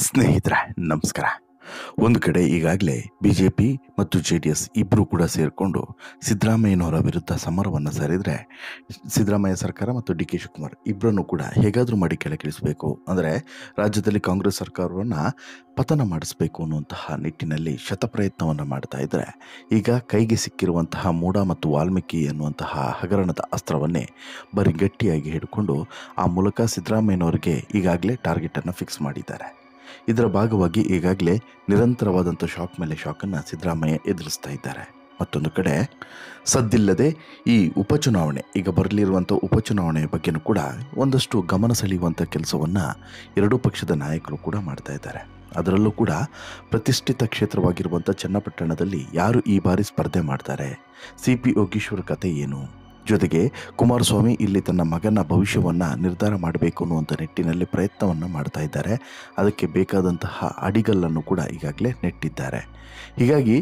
ಸ್ನೇಹಿತರೆ ನಮಸ್ಕಾರ. ಒಂದು ಕಡೆ ಈಗಾಗಲೇ ಬಿಜೆಪಿ ಮತ್ತು JDS ಇಬ್ಬರು ಕೂಡ ಸೇರಿಕೊಂಡು ಸಿದ್ದರಾಮಯ್ಯನವರ ವಿರುದ್ಧ ಸಮರವನ್ನು ಸಾರಿದರೆ, ಸಿದ್ದರಾಮಯ್ಯ ಸರ್ಕಾರ ಮತ್ತು DK ಶಿವಕುಮಾರ್ ಇಬ್ಬರನ್ನು ಕೂಡ ಹೇಗಾದರೂ ಮಾಡಿ ಕೆಳಗಿಳಿಸಬೇಕು, ಅಂದರೆ ರಾಜ್ಯದಲ್ಲಿ ಕಾಂಗ್ರೆಸ್ ಸರ್ಕಾರವನ್ನು ಪತನ ಮಾಡಿಸಬೇಕು ಅನ್ನುವಂತಹ ನಿಟ್ಟಿನಲ್ಲಿ ಶತಪ್ರಯತ್ನವನ್ನು ಮಾಡ್ತಾ ಇದ್ದರೆ, ಈಗ ಕೈಗೆ ಸಿಕ್ಕಿರುವಂತಹ ಮೂಡ ಮತ್ತು ವಾಲ್ಮೀಕಿ ಎನ್ನುವಂತಹ ಹಗರಣದ ಅಸ್ತ್ರವನ್ನೇ ಬರೀ ಗಟ್ಟಿಯಾಗಿ ಹಿಡ್ಕೊಂಡು ಆ ಮೂಲಕ ಸಿದ್ದರಾಮಯ್ಯನವರಿಗೆ ಈಗಾಗಲೇ ಟಾರ್ಗೆಟನ್ನು ಫಿಕ್ಸ್ ಮಾಡಿದ್ದಾರೆ. ಇದರ ಭಾಗವಾಗಿ ಈಗಾಗಲೇ ನಿರಂತರವಾದಂಥ ಶಾಕ್ ಮೇಲೆ ಶಾಕನ್ನು ಸಿದ್ದರಾಮಯ್ಯ ಎದುರಿಸ್ತಾ ಇದ್ದಾರೆ. ಮತ್ತೊಂದು ಕಡೆ ಸದ್ದಿಲ್ಲದೆ ಈ ಉಪಚುನಾವಣೆ, ಈಗ ಬರಲಿರುವಂಥ ಉಪಚುನಾವಣೆಯ ಬಗ್ಗೆನೂ ಕೂಡ ಒಂದಷ್ಟು ಗಮನ ಸೆಳೆಯುವಂಥ ಕೆಲಸವನ್ನು ಎರಡೂ ಪಕ್ಷದ ನಾಯಕರು ಕೂಡ ಮಾಡ್ತಾ ಇದ್ದಾರೆ. ಅದರಲ್ಲೂ ಕೂಡ ಪ್ರತಿಷ್ಠಿತ ಕ್ಷೇತ್ರವಾಗಿರುವಂಥ ಚನ್ನಪಟ್ಟಣದಲ್ಲಿ ಯಾರು ಈ ಬಾರಿ ಸ್ಪರ್ಧೆ ಮಾಡ್ತಾರೆ, CP ಯೋಗೀಶ್ವರ್ ಕತೆ ಏನು, ಜೊತೆಗೆ ಕುಮಾರಸ್ವಾಮಿ ಇಲ್ಲಿ ತನ್ನ ಮಗನ ಭವಿಷ್ಯವನ್ನು ನಿರ್ಧಾರ ಮಾಡಬೇಕು ಅನ್ನುವಂಥ ನಿಟ್ಟಿನಲ್ಲಿ ಪ್ರಯತ್ನವನ್ನು ಮಾಡ್ತಾ ಇದ್ದಾರೆ. ಅದಕ್ಕೆ ಬೇಕಾದಂತಹ ಅಡಿಗಲ್ಲನ್ನು ಕೂಡ ಈಗಾಗಲೇ ನೆಟ್ಟಿದ್ದಾರೆ. ಹೀಗಾಗಿ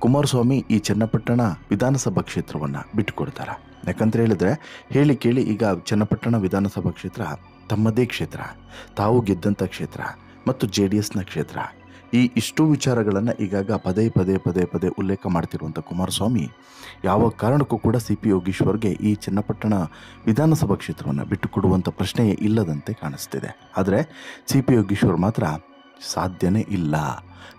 ಕುಮಾರಸ್ವಾಮಿ ಈ ಚನ್ನಪಟ್ಟಣ ವಿಧಾನಸಭಾ ಕ್ಷೇತ್ರವನ್ನು ಬಿಟ್ಟುಕೊಡ್ತಾರೆ. ಯಾಕಂತ ಹೇಳಿದ್ರೆ ಹೇಳಿ ಕೇಳಿ ಈಗ ಚನ್ನಪಟ್ಟಣ ವಿಧಾನಸಭಾ ಕ್ಷೇತ್ರ ತಮ್ಮದೇ ಕ್ಷೇತ್ರ, ತಾವು ಗೆದ್ದಂಥ ಕ್ಷೇತ್ರ ಮತ್ತು JDSನ ಕ್ಷೇತ್ರ. ಈ ಇಷ್ಟು ವಿಚಾರಗಳನ್ನು ಈಗಾಗ ಪದೇ ಪದೇ ಉಲ್ಲೇಖ ಮಾಡ್ತಿರುವಂಥ ಕುಮಾರಸ್ವಾಮಿ ಯಾವ ಕಾರಣಕ್ಕೂ ಕೂಡ CP ಯೋಗೀಶ್ವರ್ಗೆ ಈ ಚನ್ನಪಟ್ಟಣ ವಿಧಾನಸಭಾ ಕ್ಷೇತ್ರವನ್ನು ಬಿಟ್ಟುಕೊಡುವಂಥ ಪ್ರಶ್ನೆಯೇ ಇಲ್ಲದಂತೆ ಕಾಣಿಸ್ತಿದೆ. ಆದರೆ CP ಯೋಗೀಶ್ವರ್ ಮಾತ್ರ ಸಾಧ್ಯನೇ ಇಲ್ಲ,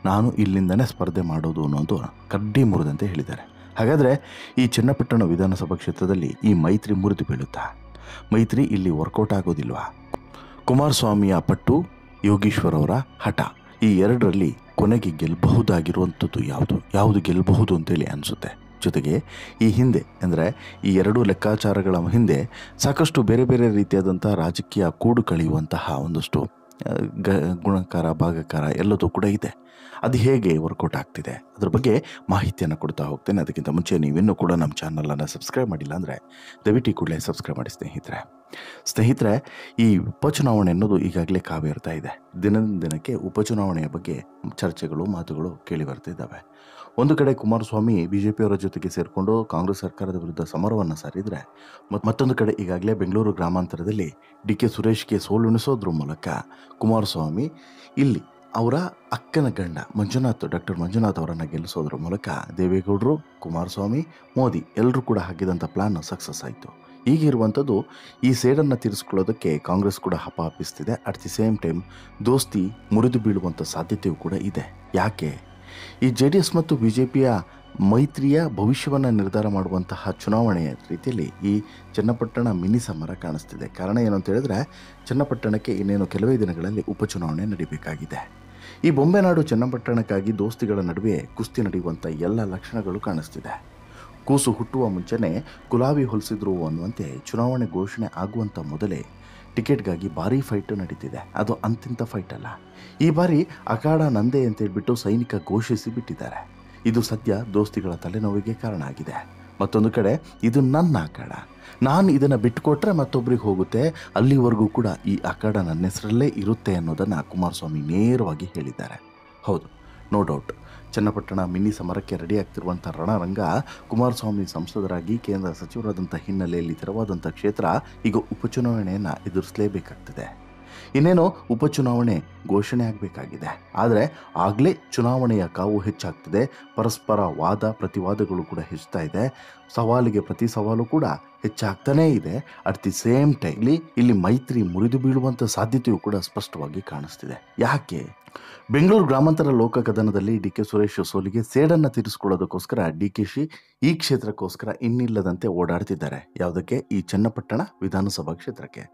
ನಾನು ಇಲ್ಲಿಂದನೇ ಸ್ಪರ್ಧೆ ಮಾಡೋದು ಅನ್ನೋದು ಕಡ್ಡಿ ಮುರಿದಂತೆ ಹೇಳಿದ್ದಾರೆ. ಹಾಗಾದರೆ ಈ ಚನ್ನಪಟ್ಟಣ ವಿಧಾನಸಭಾ ಕ್ಷೇತ್ರದಲ್ಲಿ ಈ ಮೈತ್ರಿ ಮುರಿದು ಬೀಳುತ್ತಾ? ಮೈತ್ರಿ ಇಲ್ಲಿ ವರ್ಕೌಟ್ ಆಗೋದಿಲ್ವಾ? ಕುಮಾರಸ್ವಾಮಿಯ ಪಟ್ಟು, ಯೋಗೀಶ್ವರ್ ಅವರ ಹಠ, ಈ ಎರಡರಲ್ಲಿ ಕೊನೆಗೆ ಗೆಲ್ಲಬಹುದಾಗಿರುವಂಥದ್ದು ಯಾವುದು ಗೆಲ್ಲಬಹುದು ಅಂತೇಳಿ ಅನಿಸುತ್ತೆ. ಜೊತೆಗೆ ಈ ಹಿಂದೆ ಅಂದರೆ ಈ ಎರಡೂ ಲೆಕ್ಕಾಚಾರಗಳ ಹಿಂದೆ ಸಾಕಷ್ಟು ಬೇರೆ ಬೇರೆ ರೀತಿಯಾದಂಥ ರಾಜಕೀಯ ಕೂಡು ಕಳೆಯುವಂತಹ ಒಂದಷ್ಟು ಗುಣಕಾರ ಭಾಗಕಾರ ಎಲ್ಲದೂ ಕೂಡ ಇದೆ. ಅದು ಹೇಗೆ ವರ್ಕೌಟ್ ಆಗ್ತಿದೆ ಅದ್ರ ಬಗ್ಗೆ ಮಾಹಿತಿಯನ್ನು ಕೊಡ್ತಾ ಹೋಗ್ತೇನೆ. ಅದಕ್ಕಿಂತ ಮುಂಚೆ ನೀವಿನ್ನೂ ಕೂಡ ನಮ್ಮ ಚಾನಲನ್ನು ಸಬ್ಸ್ಕ್ರೈಬ್ ಮಾಡಿಲ್ಲ ಅಂದರೆ ದಯವಿಟ್ಟು ಕೂಡಲೇ ಸಬ್ಸ್ಕ್ರೈಬ್ ಮಾಡಿ ಸ್ನೇಹಿತರೆ. ಈ ಉಪಚುನಾವಣೆ ಅನ್ನೋದು ಈಗಾಗಲೇ ಕಾವೇರ್ತಾ ಇದೆ. ದಿನಕ್ಕೆ ಉಪಚುನಾವಣೆಯ ಬಗ್ಗೆ ಚರ್ಚೆಗಳು, ಮಾತುಗಳು ಕೇಳಿ ಬರ್ತಿದ್ದಾವೆ. ಒಂದು ಕಡೆ ಕುಮಾರಸ್ವಾಮಿ BJPಯವರ ಜೊತೆಗೆ ಸೇರಿಕೊಂಡು ಕಾಂಗ್ರೆಸ್ ಸರ್ಕಾರದ ವಿರುದ್ಧ ಸಮರವನ್ನು ಸಾರಿದರೆ, ಮತ್ತೊಂದು ಕಡೆ ಈಗಾಗಲೇ ಬೆಂಗಳೂರು ಗ್ರಾಮಾಂತರದಲ್ಲಿ DK ಸುರೇಶ್ಗೆ ಸೋಲುಣಿಸೋದ್ರ ಮೂಲಕ ಕುಮಾರಸ್ವಾಮಿ ಇಲ್ಲಿ ಅವರ ಅಕ್ಕನ ಗಂಡ ಡಾಕ್ಟರ್ ಮಂಜುನಾಥ್ ಅವರನ್ನು ಗೆಲ್ಲಿಸೋದ್ರ ಮೂಲಕ ದೇವೇಗೌಡರು, ಕುಮಾರಸ್ವಾಮಿ, ಮೋದಿ ಎಲ್ಲರೂ ಕೂಡ ಹಾಕಿದಂಥ ಪ್ಲಾನ್ ಸಕ್ಸಸ್ ಆಯಿತು. ಈಗಿರುವಂಥದ್ದು ಈ ಸೇಡನ್ನು ತೀರಿಸ್ಕೊಳ್ಳೋದಕ್ಕೆ ಕಾಂಗ್ರೆಸ್ ಕೂಡ ಹಪಾಪಿಸ್ತಿದೆ. ಅಟ್ ದಿ ಸೇಮ್ ಟೈಮ್ ದೋಸ್ತಿ ಮುರಿದು ಬೀಳುವಂಥ ಸಾಧ್ಯತೆಯೂ ಕೂಡ ಇದೆ. ಯಾಕೆ? ಈ JDS ಮತ್ತು BJPಯ ಮೈತ್ರಿಯ ಭವಿಷ್ಯವನ್ನು ನಿರ್ಧಾರ ಮಾಡುವಂತಹ ಚುನಾವಣೆಯ ರೀತಿಯಲ್ಲಿ ಈ ಚನ್ನಪಟ್ಟಣ ಮಿನಿ ಸಮರ ಕಾಣಿಸ್ತಿದೆ. ಕಾರಣ ಏನು ಅಂತ ಹೇಳಿದ್ರೆ, ಚನ್ನಪಟ್ಟಣಕ್ಕೆ ಇನ್ನೇನು ಕೆಲವೇ ದಿನಗಳಲ್ಲಿ ಉಪಚುನಾವಣೆ ನಡೀಬೇಕಾಗಿದೆ. ಈ ಬೊಂಬೆನಾಡು ಚನ್ನಪಟ್ಟಣಕ್ಕಾಗಿ ದೋಸ್ತಿಗಳ ನಡುವೆ ಕುಸ್ತಿ ನಡೆಯುವಂಥ ಎಲ್ಲ ಲಕ್ಷಣಗಳು ಕಾಣಿಸ್ತಿದೆ. ಕೂಸು ಹುಟ್ಟುವ ಮುಂಚೆನೇ ಕುಲಾವಿ ಹೊಲಿಸಿದ್ರು ಅನ್ನುವಂತೆ ಚುನಾವಣೆ ಘೋಷಣೆ ಆಗುವಂಥ ಮೊದಲೇ ಟಿಕೆಟ್ಗಾಗಿ ಭಾರೀ ಫೈಟು ನಡೀತಿದೆ. ಅದು ಅಂತಿಂಥ ಫೈಟ್ ಅಲ್ಲ. ಈ ಬಾರಿ ಅಖಾಡ ನಂದೇ ಅಂತೇಳ್ಬಿಟ್ಟು ಸೈನಿಕ ಘೋಷಿಸಿ ಬಿಟ್ಟಿದ್ದಾರೆ. ಇದು ಸದ್ಯ ದೋಸ್ತಿಗಳ ತಲೆನೋವಿಗೆ ಕಾರಣ ಆಗಿದೆ. ಮತ್ತೊಂದು ಕಡೆ ಇದು ನನ್ನ ಅಖಾಡ, ನಾನು ಇದನ್ನು ಬಿಟ್ಟುಕೊಟ್ರೆ ಮತ್ತೊಬ್ಬರಿಗೆ ಹೋಗುತ್ತೆ, ಅಲ್ಲಿವರೆಗೂ ಕೂಡ ಈ ಅಖಾಡ ನನ್ನ ಹೆಸರಲ್ಲೇ ಇರುತ್ತೆ ಅನ್ನೋದನ್ನು ಕುಮಾರಸ್ವಾಮಿ ನೇರವಾಗಿ ಹೇಳಿದ್ದಾರೆ. ಹೌದು, ನೋ ಡೌಟ್, ಚನ್ನಪಟ್ಟಣ ಮಿನಿ ಸಮರಕ್ಕೆ ರೆಡಿ ಆಗ್ತಿರುವಂಥ ರಣರಂಗ ಕುಮಾರಸ್ವಾಮಿ ಸಂಸದರಾಗಿ ಕೇಂದ್ರ ಸಚಿವರಾದಂಥ ಹಿನ್ನೆಲೆಯಲ್ಲಿ ತೆರವಾದಂಥ ಕ್ಷೇತ್ರ ಈಗ ಉಪಚುನಾವಣೆಯನ್ನು ಎದುರಿಸಲೇಬೇಕಾಗ್ತದೆ. ಇನ್ನೇನು ಉಪಚುನಾವಣೆ ಘೋಷಣೆ ಆಗಬೇಕಾಗಿದೆ. ಆದರೆ ಆಗಲೇ ಚುನಾವಣೆಯ ಕಾವು ಹೆಚ್ಚಾಗ್ತಿದೆ. ಪರಸ್ಪರ ವಾದ ಪ್ರತಿವಾದಗಳು ಕೂಡ ಹೆಚ್ಚುತ್ತಾ ಇದೆ. ಸವಾಲಿಗೆ ಪ್ರತಿ ಸವಾಲು ಕೂಡ ಹೆಚ್ಚಾಗ್ತಾನೇ ಇದೆ. ಅಟ್ ದಿ ಸೇಮ್ ಟೈಮ್ ಇಲ್ಲಿ ಮೈತ್ರಿ ಮುರಿದು ಬೀಳುವಂಥ ಸಾಧ್ಯತೆಯೂ ಕೂಡ ಸ್ಪಷ್ಟವಾಗಿ ಕಾಣಿಸ್ತಿದೆ. ಯಾಕೆ? ಬೆಂಗಳೂರು ಗ್ರಾಮಾಂತರ ಲೋಕ ಕದನದಲ್ಲಿ DK ಸುರೇಶ್ ಸೋಲಿಗೆ ಸೇಡನ್ನು ತೀರಿಸಿಕೊಳ್ಳೋದಕ್ಕೋಸ್ಕರ DKಶಿ ಈ ಕ್ಷೇತ್ರಕ್ಕೋಸ್ಕರ ಇನ್ನಿಲ್ಲದಂತೆ ಓಡಾಡ್ತಿದ್ದಾರೆ. ಯಾವುದಕ್ಕೆ? ಈ ಚನ್ನಪಟ್ಟಣ ವಿಧಾನಸಭಾ ಕ್ಷೇತ್ರಕ್ಕೆ.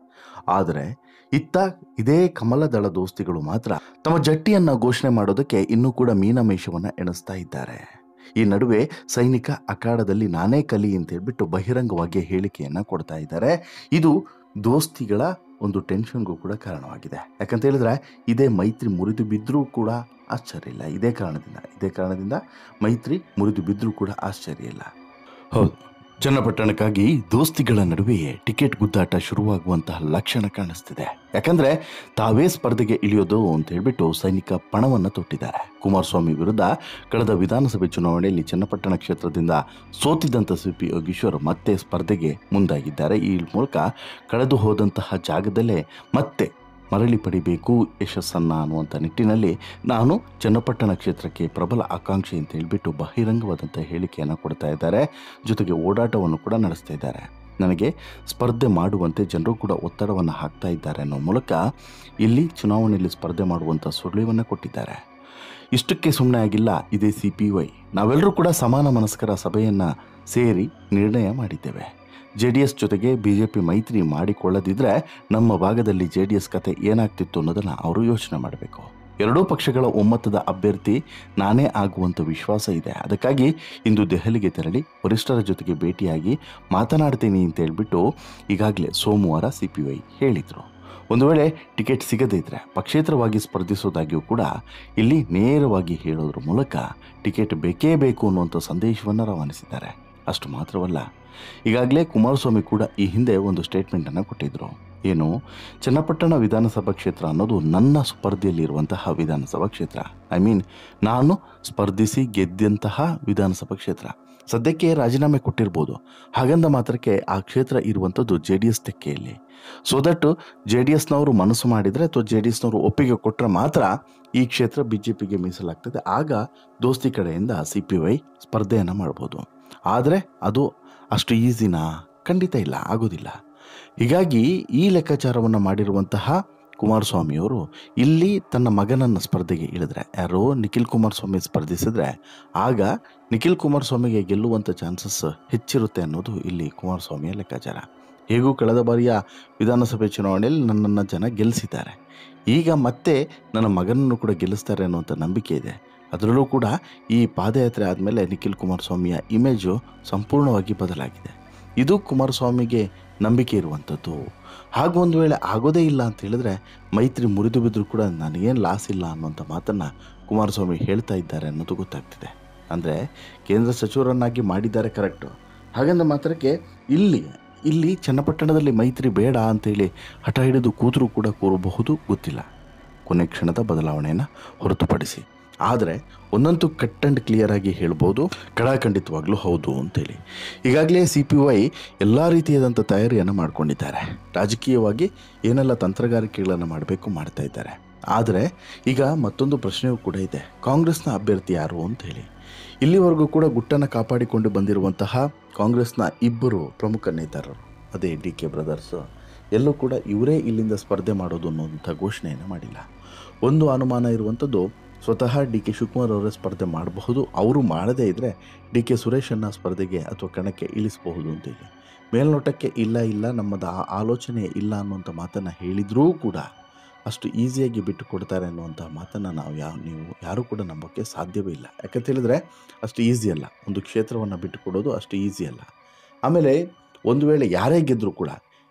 ಆದರೆ ಇತ್ತ ಇದೇ ಕಮಲದಳ ದೋಸ್ತಿಗಳು ಮಾತ್ರ ತಮ್ಮ ಜಟ್ಟಿಯನ್ನು ಘೋಷಣೆ ಮಾಡೋದಕ್ಕೆ ಇನ್ನೂ ಕೂಡ ಮೀನಮೇಷವನ್ನು ಎಣಿಸ್ತಾ ಇದ್ದಾರೆ. ಈ ನಡುವೆ ಸೈನಿಕ ಅಖಾಡದಲ್ಲಿ ನಾನೇ ಕಲಿ ಅಂತ ಹೇಳ್ಬಿಟ್ಟು ಬಹಿರಂಗವಾಗಿ ಹೇಳಿಕೆಯನ್ನು ಕೊಡ್ತಾ ಇದ್ದಾರೆ. ಇದು ದೋಸ್ತಿಗಳ ಒಂದು ಟೆನ್ಷನ್ಗೂ ಕೂಡ ಕಾರಣವಾಗಿದೆ. ಯಾಕಂತ ಹೇಳಿದ್ರೆ ಇದೇ ಮೈತ್ರಿ ಮುರಿದು ಬಿದ್ದರೂ ಕೂಡ ಆಶ್ಚರ್ಯ ಇಲ್ಲ. ಇದೇ ಕಾರಣದಿಂದ ಮೈತ್ರಿ ಮುರಿದು ಬಿದ್ದರೂ ಕೂಡ ಆಶ್ಚರ್ಯ ಇಲ್ಲ. ಹೌದು, ಚನ್ನಪಟ್ಟಣಕ್ಕಾಗಿ ದೋಸ್ತಿಗಳ ನಡುವೆಯೇ ಟಿಕೆಟ್ ಗುದ್ದಾಟ ಶುರುವಾಗುವಂತಹ ಲಕ್ಷಣ ಕಾಣಿಸ್ತಿದೆ. ಯಾಕಂದರೆ ತಾವೇ ಸ್ಪರ್ಧೆಗೆ ಇಳಿಯೋದು ಅಂತ ಹೇಳ್ಬಿಟ್ಟು ಸೈನಿಕ ಪಣವನ್ನು ತೊಟ್ಟಿದ್ದಾರೆ. ಕುಮಾರಸ್ವಾಮಿ ವಿರುದ್ಧ ಕಳೆದ ವಿಧಾನಸಭೆ ಚುನಾವಣೆಯಲ್ಲಿ ಚನ್ನಪಟ್ಟಣ ಕ್ಷೇತ್ರದಿಂದ ಸೋತಿದ್ದಂಥ CP ಯೋಗೀಶ್ವರ್ ಮತ್ತೆ ಸ್ಪರ್ಧೆಗೆ ಮುಂದಾಗಿದ್ದಾರೆ. ಈ ಮೂಲಕ ಕಳೆದು ಹೋದಂತಹ ಜಾಗದಲ್ಲೇ ಮತ್ತೆ ಮರಳಿ ಪಡಿಬೇಕು ಯಶಸ್ಸನ್ನು ಅನ್ನುವಂಥ ನಿಟ್ಟಿನಲ್ಲಿ ನಾನು ಚನ್ನಪಟ್ಟಣ ಕ್ಷೇತ್ರಕ್ಕೆ ಪ್ರಬಲ ಆಕಾಂಕ್ಷಿ ಅಂತ ಹೇಳಿಬಿಟ್ಟು ಬಹಿರಂಗವಾದಂಥ ಹೇಳಿಕೆಯನ್ನು ಕೊಡ್ತಾ ಇದ್ದಾರೆ. ಜೊತೆಗೆ ಓಡಾಟವನ್ನು ಕೂಡ ನಡೆಸ್ತಾ ಇದ್ದಾರೆ. ನನಗೆ ಸ್ಪರ್ಧೆ ಮಾಡುವಂತೆ ಜನರು ಕೂಡ ಒತ್ತಡವನ್ನು ಹಾಕ್ತಾ ಇದ್ದಾರೆ ಅನ್ನೋ ಮೂಲಕ ಇಲ್ಲಿ ಚುನಾವಣೆಯಲ್ಲಿ ಸ್ಪರ್ಧೆ ಮಾಡುವಂಥ ಸುಳಿವನ್ನು ಕೊಟ್ಟಿದ್ದಾರೆ. ಇಷ್ಟಕ್ಕೆ ಸುಮ್ಮನೆ ಆಗಿಲ್ಲ ಇದೇ CPY. ನಾವೆಲ್ಲರೂ ಕೂಡ ಸಮಾನ ಮನಸ್ಕರ ಸಭೆಯನ್ನು ಸೇರಿ ನಿರ್ಣಯ ಮಾಡಿದ್ದೇವೆ. JDS ಜೊತೆಗೆ BJP ಮೈತ್ರಿ ಮಾಡಿಕೊಳ್ಳದಿದ್ದರೆ ನಮ್ಮ ಭಾಗದಲ್ಲಿ JDS ಕತೆ ಏನಾಗ್ತಿತ್ತು ಅನ್ನೋದನ್ನು ಅವರು ಯೋಚನೆ ಮಾಡಬೇಕು. ಎರಡೂ ಪಕ್ಷಗಳ ಒಮ್ಮತದ ಅಭ್ಯರ್ಥಿ ನಾನೇ ಆಗುವಂಥ ವಿಶ್ವಾಸ ಇದೆ. ಅದಕ್ಕಾಗಿ ಇಂದು ದೆಹಲಿಗೆ ತೆರಳಿ ವರಿಷ್ಠರ ಜೊತೆಗೆ ಭೇಟಿಯಾಗಿ ಮಾತನಾಡ್ತೀನಿ ಅಂತ ಹೇಳ್ಬಿಟ್ಟು ಈಗಾಗಲೇ ಸೋಮವಾರ CPY ಹೇಳಿದರು. ಒಂದು ವೇಳೆ ಟಿಕೆಟ್ ಸಿಗದೇ ಇದ್ದರೆ ಪಕ್ಷೇತರವಾಗಿ ಸ್ಪರ್ಧಿಸೋದಾಗಿಯೂ ಕೂಡ ಇಲ್ಲಿ ನೇರವಾಗಿ ಹೇಳೋದ್ರ ಮೂಲಕ ಟಿಕೆಟ್ ಬೇಕೇ ಬೇಕು ಅನ್ನುವಂಥ ಸಂದೇಶವನ್ನು ರವಾನಿಸಿದ್ದಾರೆ. ಅಷ್ಟು ಮಾತ್ರವಲ್ಲ, ಈಗಾಗಲೇ ಕುಮಾರಸ್ವಾಮಿ ಕೂಡ ಈ ಹಿಂದೆ ಒಂದು ಸ್ಟೇಟ್ಮೆಂಟನ್ನು ಕೊಟ್ಟಿದ್ದರು. ಏನು, ಚನ್ನಪಟ್ಟಣ ವಿಧಾನಸಭಾ ಕ್ಷೇತ್ರ ಅನ್ನೋದು ನನ್ನ ಸ್ಪರ್ಧೆಯಲ್ಲಿರುವಂತಹ ವಿಧಾನಸಭಾ ಕ್ಷೇತ್ರ. ನಾನು ಸ್ಪರ್ಧಿಸಿ ಗೆದ್ದಂತಹ ವಿಧಾನಸಭಾ ಕ್ಷೇತ್ರ. ಸದ್ಯಕ್ಕೆ ರಾಜೀನಾಮೆ ಕೊಟ್ಟಿರ್ಬೋದು, ಹಾಗಂದ ಮಾತ್ರಕ್ಕೆ ಆ ಕ್ಷೇತ್ರ ಇರುವಂಥದ್ದು JDS ತೆಕ್ಕೆಯಲ್ಲಿ. ಸೊ ದಟ್ JDSನವರು ಮನಸ್ಸು ಮಾಡಿದರೆ ಅಥವಾ JDSನವರು ಒಪ್ಪಿಗೆ ಕೊಟ್ಟರೆ ಮಾತ್ರ ಈ ಕ್ಷೇತ್ರ BJPಗೆ ಮೀಸಲಾಗ್ತದೆ. ಆಗ ದೋಸ್ತಿ ಕಡೆಯಿಂದ CPY ಸ್ಪರ್ಧೆಯನ್ನು ಮಾಡ್ಬೋದು. ಆದರೆ ಅದು ಅಷ್ಟು ಈಸಿನಾ? ಖಂಡಿತ ಇಲ್ಲ, ಆಗೋದಿಲ್ಲ. ಹೀಗಾಗಿ ಈ ಲೆಕ್ಕಾಚಾರವನ್ನು ಮಾಡಿರುವಂತಹ ಕುಮಾರಸ್ವಾಮಿಯವರು ಇಲ್ಲಿ ತನ್ನ ಮಗನನ್ನು ಸ್ಪರ್ಧೆಗೆ ಇಳಿದ್ರೆ, ಯಾರೋ ನಿಖಿಲ್ ಕುಮಾರಸ್ವಾಮಿ ಸ್ಪರ್ಧಿಸಿದ್ರೆ ಆಗ ನಿಖಿಲ್ ಕುಮಾರಸ್ವಾಮಿಗೆ ಗೆಲ್ಲುವಂಥ ಚಾನ್ಸಸ್ ಹೆಚ್ಚಿರುತ್ತೆ ಅನ್ನೋದು ಇಲ್ಲಿ ಕುಮಾರಸ್ವಾಮಿಯ ಲೆಕ್ಕಾಚಾರ. ಹೇಗೂ ಕಳೆದ ಬಾರಿಯ ವಿಧಾನಸಭೆ ಚುನಾವಣೆಯಲ್ಲಿ ನನ್ನನ್ನು ಜನ ಗೆಲ್ಲಿಸಿದ್ದಾರೆ. ಈಗ ಮತ್ತೆ ನನ್ನ ಮಗನನ್ನು ಕೂಡ ಗೆಲ್ಲಿಸ್ತಾರೆ ಅನ್ನುವಂಥ ನಂಬಿಕೆ ಇದೆ. ಅದರಲ್ಲೂ ಕೂಡ ಈ ಪಾದಯಾತ್ರೆ ಆದಮೇಲೆ ನಿಖಿಲ್ ಕುಮಾರಸ್ವಾಮಿಯ ಇಮೇಜು ಸಂಪೂರ್ಣವಾಗಿ ಬದಲಾಗಿದೆ. ಇದು ಕುಮಾರಸ್ವಾಮಿಗೆ ನಂಬಿಕೆ ಇರುವಂಥದ್ದು. ಹಾಗೂ ಒಂದು ವೇಳೆ ಆಗೋದೇ ಇಲ್ಲ ಅಂತ ಹೇಳಿದ್ರೆ ಮೈತ್ರಿ ಮುರಿದು ಬಿದ್ದರೂ ಕೂಡ ನನಗೇನು ಲಾಸ್ ಇಲ್ಲ ಅನ್ನೋಂಥ ಮಾತನ್ನು ಕುಮಾರಸ್ವಾಮಿ ಹೇಳ್ತಾ ಇದ್ದಾರೆ ಅನ್ನೋದು ಗೊತ್ತಾಗ್ತಿದೆ. ಅಂದರೆ ಕೇಂದ್ರ ಸಚಿವರನ್ನಾಗಿ ಮಾಡಿದ್ದಾರೆ ಕರೆಕ್ಟು, ಹಾಗಂದ ಮಾತ್ರಕ್ಕೆ ಇಲ್ಲಿ ಚನ್ನಪಟ್ಟಣದಲ್ಲಿ ಮೈತ್ರಿ ಬೇಡ ಅಂತೇಳಿ ಹಠ ಹಿಡಿದು ಕೂತರೂ ಕೂಡ ಕೂರಬಹುದು, ಗೊತ್ತಿಲ್ಲ, ಕೊನೆ ಕ್ಷಣದ ಬದಲಾವಣೆಯನ್ನು ಹೊರತುಪಡಿಸಿ. ಆದರೆ ಒಂದಂತೂ ಕಟ್ ಆ್ಯಂಡ್ ಕ್ಲಿಯರ್ ಆಗಿ ಹೇಳ್ಬೋದು, ಖಂಡಿತವಾಗ್ಲೂ ಹೌದು ಅಂತೇಳಿ. ಈಗಾಗಲೇ CPY ಎಲ್ಲ ರೀತಿಯಾದಂಥ ತಯಾರಿಯನ್ನು ಮಾಡಿಕೊಂಡಿದ್ದಾರೆ. ರಾಜಕೀಯವಾಗಿ ಏನೆಲ್ಲ ತಂತ್ರಗಾರಿಕೆಗಳನ್ನು ಮಾಡಬೇಕು ಮಾಡ್ತಾ ಇದ್ದಾರೆ. ಆದರೆ ಈಗ ಮತ್ತೊಂದು ಪ್ರಶ್ನೆಯೂ ಕೂಡ ಇದೆ, ಕಾಂಗ್ರೆಸ್ನ ಅಭ್ಯರ್ಥಿ ಯಾರು ಅಂತೇಳಿ. ಇಲ್ಲಿವರೆಗೂ ಕೂಡ ಗುಟ್ಟನ್ನು ಕಾಪಾಡಿಕೊಂಡು ಬಂದಿರುವಂತಹ ಕಾಂಗ್ರೆಸ್ನ ಇಬ್ಬರು ಪ್ರಮುಖ ನೇತಾರರು, ಅದೇ DK ಬ್ರದರ್ಸ್, ಎಲ್ಲೂ ಕೂಡ ಇವರೇ ಇಲ್ಲಿಂದ ಸ್ಪರ್ಧೆ ಮಾಡೋದು ಅನ್ನೋಂಥ ಘೋಷಣೆಯನ್ನು ಮಾಡಿಲ್ಲ. ಒಂದು ಅನುಮಾನ ಇರುವಂಥದ್ದು, ಸ್ವತಃ DK ಶಿವಕುಮಾರ್ ಅವರೇ ಸ್ಪರ್ಧೆ ಮಾಡಬಹುದು, ಅವರು ಮಾಡದೇ ಇದ್ದರೆ DK ಸುರೇಶನ್ನು ಸ್ಪರ್ಧೆಗೆ ಅಥವಾ ಕಣಕ್ಕೆ ಇಳಿಸಬಹುದು ಅಂತೇಳಿ. ಮೇಲ್ನೋಟಕ್ಕೆ ಇಲ್ಲ ನಮ್ಮದು ಆ ಆಲೋಚನೆ ಇಲ್ಲ ಅನ್ನುವಂಥ ಮಾತನ್ನು ಹೇಳಿದರೂ ಕೂಡ ಅಷ್ಟು ಈಸಿಯಾಗಿ ಬಿಟ್ಟು ಕೊಡ್ತಾರೆ ಅನ್ನುವಂಥ ಮಾತನ್ನು ನೀವು ಯಾರೂ ಕೂಡ ನಂಬೋಕ್ಕೆ ಸಾಧ್ಯವೇ ಇಲ್ಲ. ಯಾಕಂತ ಹೇಳಿದ್ರೆ ಅಷ್ಟು ಈಸಿ ಅಲ್ಲ, ಒಂದು ಕ್ಷೇತ್ರವನ್ನು ಬಿಟ್ಟು ಕೊಡೋದು ಅಷ್ಟು ಈಸಿ ಅಲ್ಲ. ಆಮೇಲೆ ಒಂದು ವೇಳೆ ಯಾರೇ ಗೆದ್ದರೂ ಕೂಡ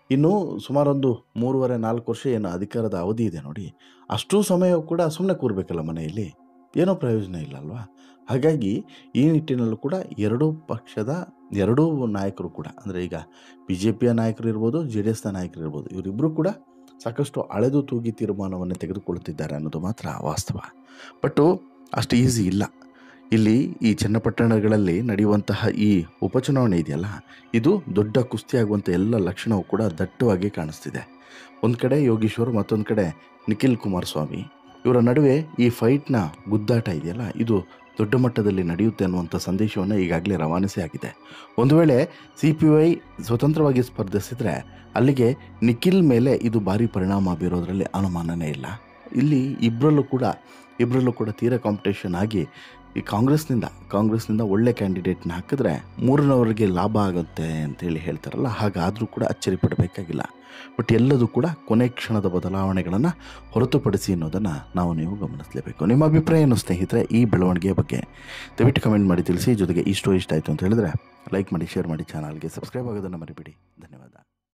ಇನ್ನು ಸುಮಾರೊಂದು 3.5-4 ವರ್ಷ ಏನು ಅಧಿಕಾರದ ಅವಧಿ ಇದೆ ನೋಡಿ, ಅಷ್ಟೂ ಸಮಯ ಕೂಡ ಸುಮ್ಮನೆ ಕೂರಬೇಕಲ್ಲ ಮನೆಯಲ್ಲಿ, ಏನೋ ಪ್ರಯೋಜನ ಇಲ್ಲ ಅಲ್ವಾ. ಹಾಗಾಗಿ ಈ ನಿಟ್ಟಿನಲ್ಲೂ ಕೂಡ ಎರಡೂ ನಾಯಕರು ಕೂಡ, ಅಂದರೆ ಈಗ BJPಯ ನಾಯಕರು ಇರ್ಬೋದು, JDSನ ನಾಯಕರು ಇರ್ಬೋದು, ಇವರಿಬ್ಬರು ಕೂಡ ಸಾಕಷ್ಟು ಅಳೆದು ತೂಗಿ ತೀರ್ಮಾನವನ್ನು ತೆಗೆದುಕೊಳ್ಳುತ್ತಿದ್ದಾರೆ ಅನ್ನೋದು ಮಾತ್ರ ವಾಸ್ತವ. ಬಟ್ಟು ಅಷ್ಟು ಈಸಿ ಇಲ್ಲ. ಇಲ್ಲಿ ಈ ಚನ್ನಪಟ್ಟಣಗಳಲ್ಲಿ ನಡೆಯುವಂತಹ ಈ ಉಪಚುನಾವಣೆ ಇದೆಯಲ್ಲ, ಇದು ದೊಡ್ಡ ಕುಸ್ತಿಯಾಗುವಂಥ ಎಲ್ಲ ಲಕ್ಷಣವೂ ಕೂಡ ದಟ್ಟವಾಗಿ ಕಾಣಿಸ್ತಿದೆ. ಒಂದು ಕಡೆ ಯೋಗೀಶ್ವರ್, ಮತ್ತೊಂದು ಕಡೆ ನಿಖಿಲ್ ಕುಮಾರಸ್ವಾಮಿ, ಇವರ ನಡುವೆ ಈ ಫೈಟ್ನ ಗುದ್ದಾಟ ಇದೆಯಲ್ಲ, ಇದು ದೊಡ್ಡ ಮಟ್ಟದಲ್ಲಿ ನಡೆಯುತ್ತೆ ಅನ್ನುವಂಥ ಸಂದೇಶವನ್ನು ಈಗಾಗಲೇ ರವಾನಿಸಿ ಆಗಿದೆ. ಒಂದು ವೇಳೆ CPY ಸ್ವತಂತ್ರವಾಗಿ ಸ್ಪರ್ಧಿಸಿದರೆ ಅಲ್ಲಿಗೆ ನಿಖಿಲ್ ಮೇಲೆ ಇದು ಭಾರಿ ಪರಿಣಾಮ ಬೀರೋದ್ರಲ್ಲಿ ಅನುಮಾನನೇ ಇಲ್ಲ. ಇಲ್ಲಿ ಇಬ್ಬರಲ್ಲೂ ಕೂಡ ತೀರಾ ಕಾಂಪಿಟೇಷನ್ ಆಗಿ ಈ ಕಾಂಗ್ರೆಸ್ನಿಂದ ಒಳ್ಳೆ ಕ್ಯಾಂಡಿಡೇಟ್ನ ಹಾಕಿದ್ರೆ ಮೂರನವರಿಗೆ ಲಾಭ ಆಗುತ್ತೆ ಅಂತೇಳಿ ಹೇಳ್ತಾರಲ್ಲ, ಹಾಗಾದರೂ ಕೂಡ ಅಚ್ಚರಿ ಪಡಬೇಕಾಗಿಲ್ಲ. ಬಟ್ ಎಲ್ಲದೂ ಕೂಡ ಕೊನೆ ಕ್ಷಣದ ಬದಲಾವಣೆಗಳನ್ನು ಹೊರತುಪಡಿಸಿ ಅನ್ನೋದನ್ನು ನೀವು ಗಮನಿಸಲೇಬೇಕು. ನಿಮ್ಮ ಅಭಿಪ್ರಾಯ ಏನು ಸ್ನೇಹಿತರೆ ಈ ಬೆಳವಣಿಗೆಯ ಬಗ್ಗೆ? ದಯವಿಟ್ಟು ಕಮೆಂಟ್ ಮಾಡಿ ತಿಳಿಸಿ. ಜೊತೆಗೆ ಈ ಸ್ಟೋರಿ ಇಷ್ಟ ಆಯಿತು ಅಂತ ಹೇಳಿದ್ರೆ ಲೈಕ್ ಮಾಡಿ, ಶೇರ್ ಮಾಡಿ, ಚಾನಲ್ಗೆ ಸಬ್ಸ್ಕ್ರೈಬ್ ಆಗೋದನ್ನು ಮರಿಬೇಡಿ. ಧನ್ಯವಾದ.